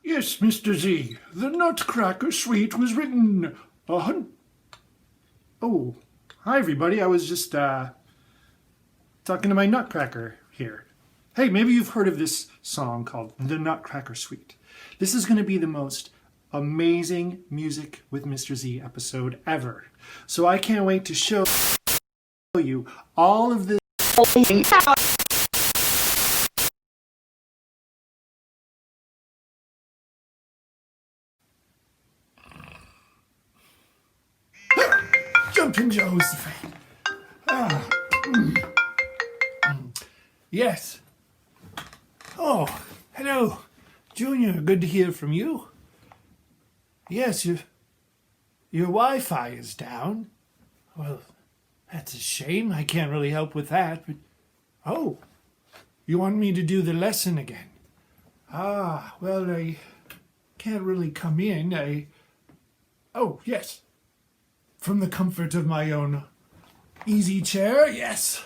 Yes, Mr. Z. The Nutcracker Suite was written a hun... Oh, hi everybody. I was just talking to my Nutcracker here. Hey, maybe you've heard of this song called The Nutcracker Suite. This is going to be the most amazing Music with Mr. Z episode ever. So I can't wait to show you all of the... Jumpin' Josephine. Yes. Oh, hello, Junior. Good to hear from you. Yes, your Wi-Fi is down. Well, that's a shame. I can't really help with that. But oh, you want me to do the lesson again? Well, I can't really come in. Oh, yes. From the comfort of my own easy chair, yes.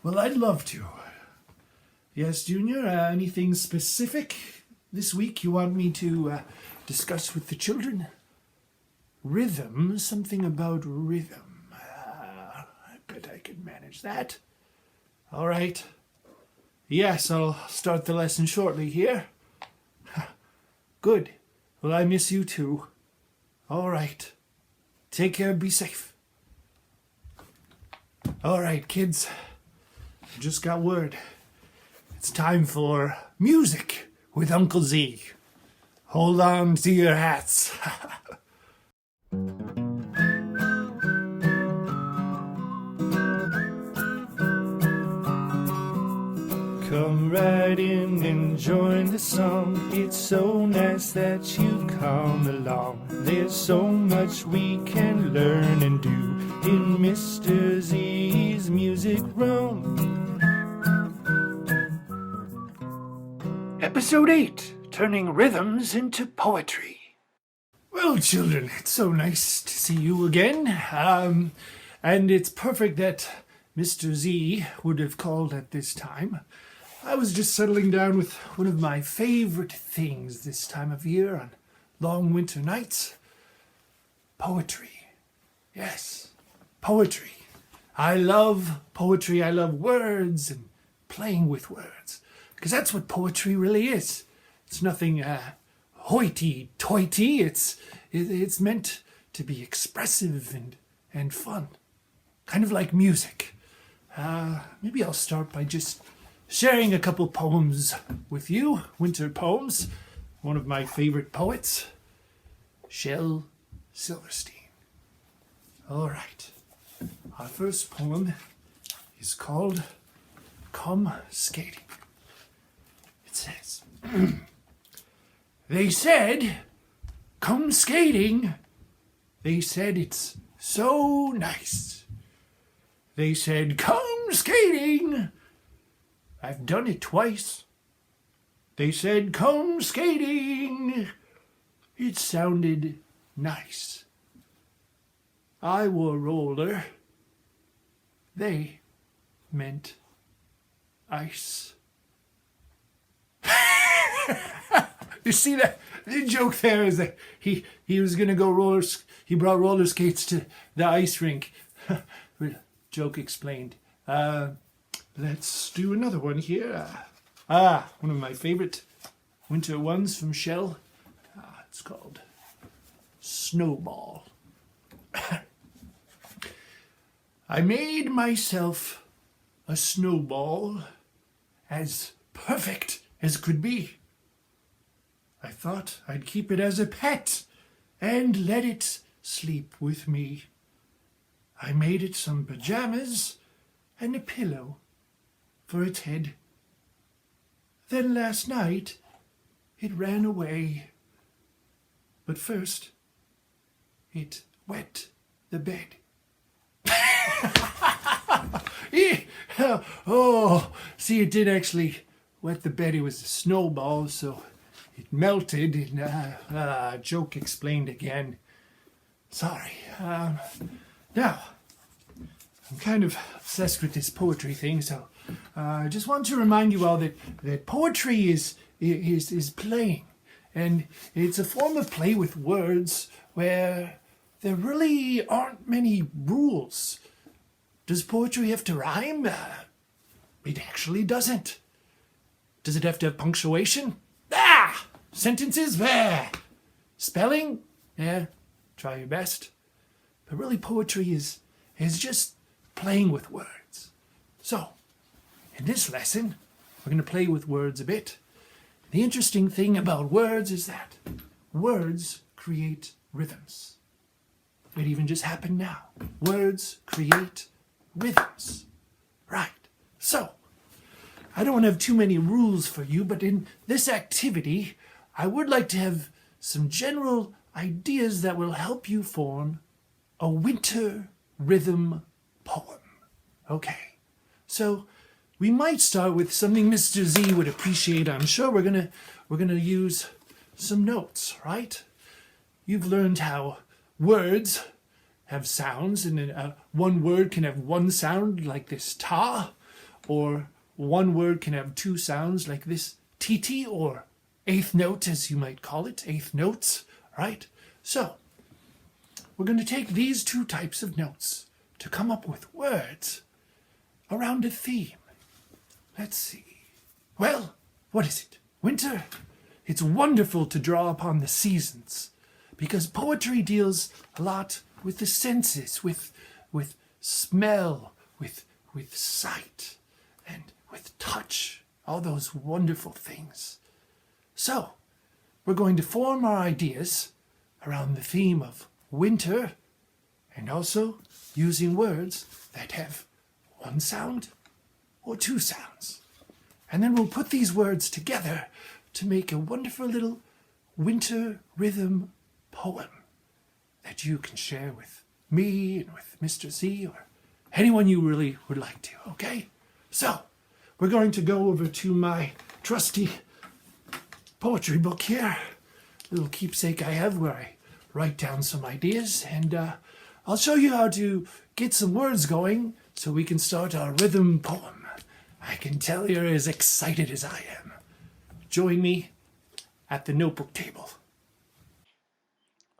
Well, I'd love to. Yes, Junior, anything specific this week you want me to discuss with the children? Rhythm, something about rhythm. I bet I could manage that. All right. Yes, I'll start the lesson shortly here. Good. Well, I miss you too. All right. Take care, be safe. All right, kids. I just got word. It's time for music with Uncle Z. Hold on to your hats. Come right in and join the song. It's so nice that you've come along. There's so much we can learn and do in Mr. Z's Music Room. Episode 8, Turning Rhythms into Poetry. Well, children, it's so nice to see you again. And it's perfect that Mr. Z would have called at this time. I was just settling down with one of my favorite things this time of year on long winter nights. Poetry. Yes, poetry. I love poetry. I love words and playing with words. Because that's what poetry really is. It's nothing hoity-toity. It's meant to be expressive and fun. Kind of like music. Maybe I'll start by just sharing a couple poems with you. Winter poems. One of my favorite poets, Shel Silverstein. All right. Our first poem is called Come Skating. It says, They said, come skating. They said it's so nice. They said, come skating. I've done it twice. They said, come skating. It sounded nice. I wore roller. They meant ice. You see that? The joke there is that he was going to go he brought roller skates to the ice rink. Joke explained. Let's do another one here. One of my favorite winter ones from Shel. It's called Snowball. I made myself a snowball as perfect as could be. I thought I'd keep it as a pet and let it sleep with me. I made it some pajamas and a pillow for its head. Then last night it ran away. But first it wet the bed. Oh, see, it did actually wet the bed. It was a snowball, so it melted. And, joke explained again. Sorry. Now, I'm kind of obsessed with this poetry thing, so I just want to remind you all that poetry is playing. And it's a form of play with words where there really aren't many rules. Does poetry have to rhyme? It actually doesn't. Does it have to have punctuation? Sentences? Spelling? Yeah, try your best. But really, poetry is just playing with words. So, in this lesson, we're going to play with words a bit. The interesting thing about words is that words create rhythms. It even just happened now. Words create rhythms. Right. So, I don't want to have too many rules for you, but in this activity, I would like to have some general ideas that will help you form a winter rhythm poem. Okay. So, we might start with something Mr. Z would appreciate. I'm sure we're gonna use some notes, right? You've learned how words have sounds, and one word can have one sound like this ta, or one word can have two sounds like this tt, or eighth note, as you might call it, eighth notes, right? So, we're going to take these two types of notes to come up with words around a theme. Let's see. Well, what is it? Winter? It's wonderful to draw upon the seasons, because poetry deals a lot with the senses, with smell, with sight, and with touch, all those wonderful things. So, we're going to form our ideas around the theme of winter, and also using words that have one sound or two sounds. And then we'll put these words together to make a wonderful little winter rhythm poem that you can share with me and with Mr. Z or anyone you really would like to, okay? So, we're going to go over to my trusty poetry book here, little keepsake I have where I write down some ideas, and I'll show you how to get some words going so we can start our rhythm poem. I can tell you're as excited as I am. Join me at the notebook table.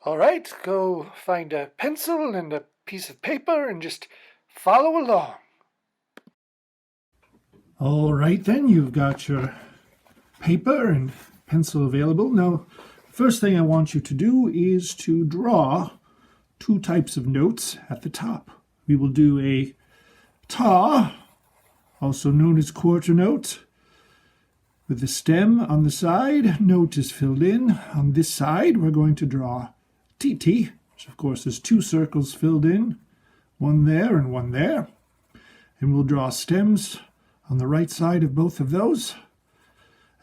All right, go find a pencil and a piece of paper and just follow along. All right then, you've got your paper and pencil available. Now, first thing I want you to do is to draw two types of notes at the top. We will do a ta, also known as quarter note, with the stem on the side. Note is filled in. On this side, we're going to draw tt, which of course is two circles filled in, one there and one there. And we'll draw stems on the right side of both of those,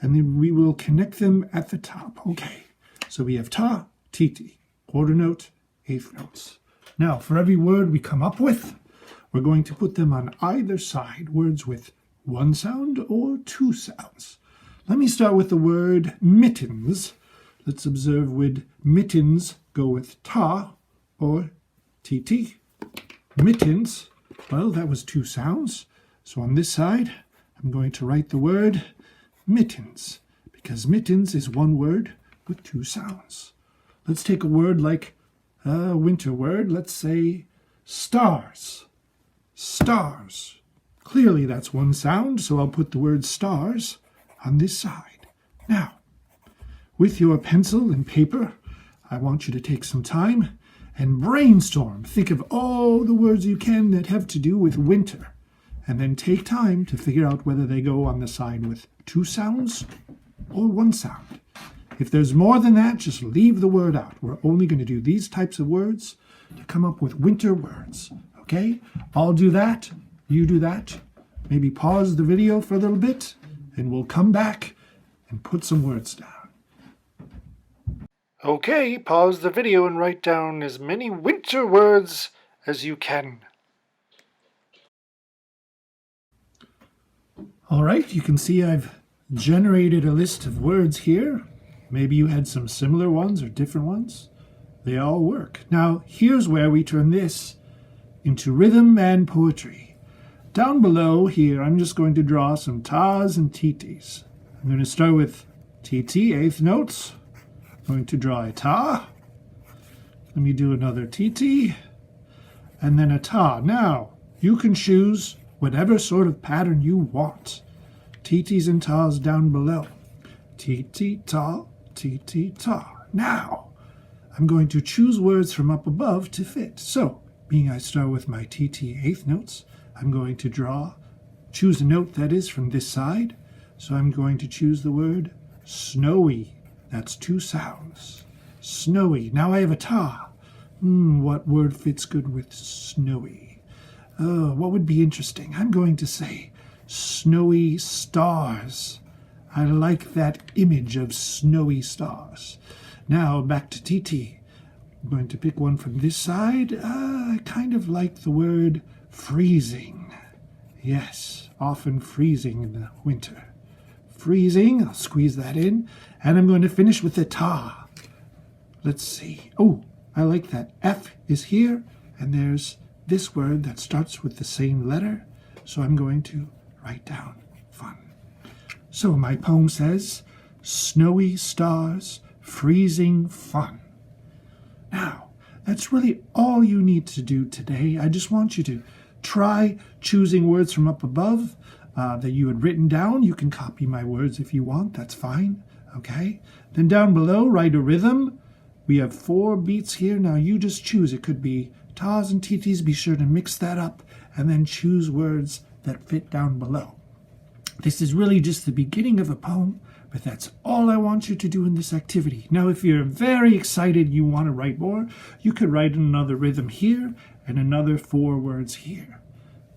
and then we will connect them at the top. Okay, so we have ta, tt, quarter note, eighth notes. Now, for every word we come up with, we're going to put them on either side, words with one sound or two sounds. Let me start with the word mittens. Let's observe, would mittens go with ta or tt? Mittens, well, that was two sounds. So on this side, I'm going to write the word mittens, because mittens is one word with two sounds. Let's take a word like a winter word. Let's say stars. Stars. Clearly that's one sound, so I'll put the word stars on this side. Now, with your pencil and paper, I want you to take some time and brainstorm. Think of all the words you can that have to do with winter, and then take time to figure out whether they go on the side with two sounds or one sound. If there's more than that, just leave the word out. We're only going to do these types of words to come up with winter words. Okay? I'll do that. You do that. Maybe pause the video for a little bit, and we'll come back and put some words down. Okay, pause the video and write down as many winter words as you can. All right, you can see I've generated a list of words here. Maybe you had some similar ones or different ones. They all work. Now, here's where we turn this into rhythm and poetry. Down below here, I'm just going to draw some tas and tts. I'm going to start with tt, eighth notes. I'm going to draw a ta. Let me do another TT. And then a ta. Now, you can choose whatever sort of pattern you want. TTs and tas down below. TT ta, TT ta. Now, I'm going to choose words from up above to fit. So, being I start with my TT eighth notes, I'm going to choose a note that is from this side. So I'm going to choose the word snowy. That's two sounds. Snowy. Now I have a ta. What word fits good with snowy? What would be interesting? I'm going to say snowy stars. I like that image of snowy stars. Now back to TT. I'm going to pick one from this side. I kind of like the word freezing. Yes, often freezing in the winter. Freezing, I'll squeeze that in. And I'm going to finish with the ta. Let's see. Oh, I like that. F is here, and there's this word that starts with the same letter. So I'm going to write down fun. So my poem says, snowy stars, freezing fun. Now, that's really all you need to do today. I just want you to try choosing words from up above that you had written down. You can copy my words if you want. That's fine. Okay? Then down below, write a rhythm. We have 4 beats here. Now you just choose. It could be tas and TTs. Be sure to mix that up and then choose words that fit down below. This is really just the beginning of a poem, but that's all I want you to do in this activity. Now, if you're very excited, you want to write more, you could write another rhythm here and another 4 words here.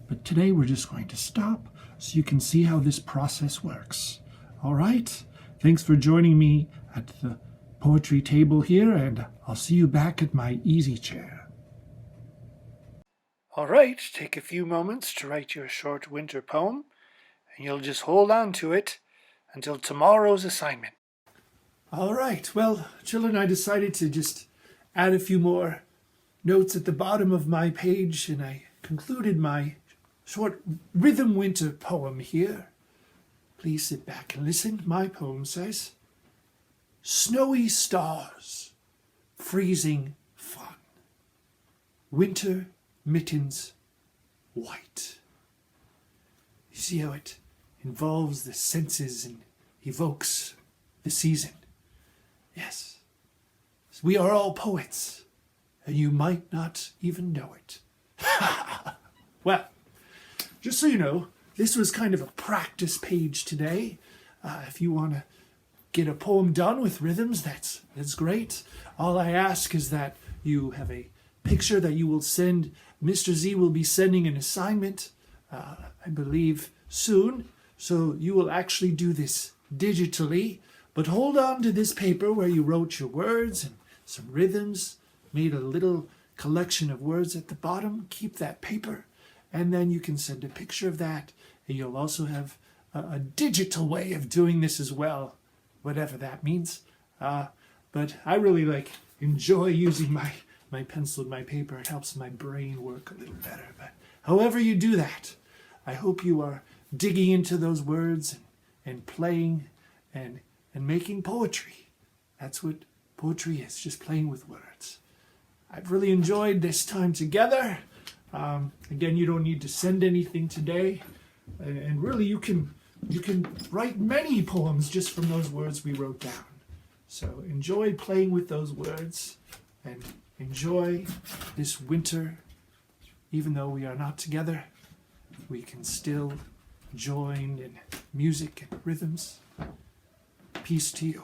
But today we're just going to stop so you can see how this process works. All right? Thanks for joining me at the poetry table here, and I'll see you back at my easy chair. All right, take a few moments to write your short winter poem, and you'll just hold on to it until tomorrow's assignment. All right, well, children, I decided to just add a few more notes at the bottom of my page, and I concluded my short rhythm winter poem here. Please sit back and listen. My poem says, snowy stars, freezing fun, winter mittens white. You see how it involves the senses and evokes the season. Yes, we are all poets, and you might not even know it. Well, just so you know, this was kind of a practice page today. If you want to get a poem done with rhythms, that's great. All I ask is that you have a picture that you will send. Mr. Z will be sending an assignment, I believe, soon. So you will actually do this digitally, but hold on to this paper where you wrote your words and some rhythms, made a little collection of words at the bottom. Keep that paper, and then you can send a picture of that, and you'll also have a digital way of doing this as well, whatever that means. But I really enjoy using my pencil and my paper. It helps my brain work a little better. But however you do that, I hope you are digging into those words and playing and making poetry. That's what poetry is, just playing with words. I've really enjoyed this time together. Again, you don't need to send anything today. And really, you can write many poems just from those words we wrote down. So enjoy playing with those words and enjoy this winter. Even though we are not together, we can still join in music and rhythms. Peace to you.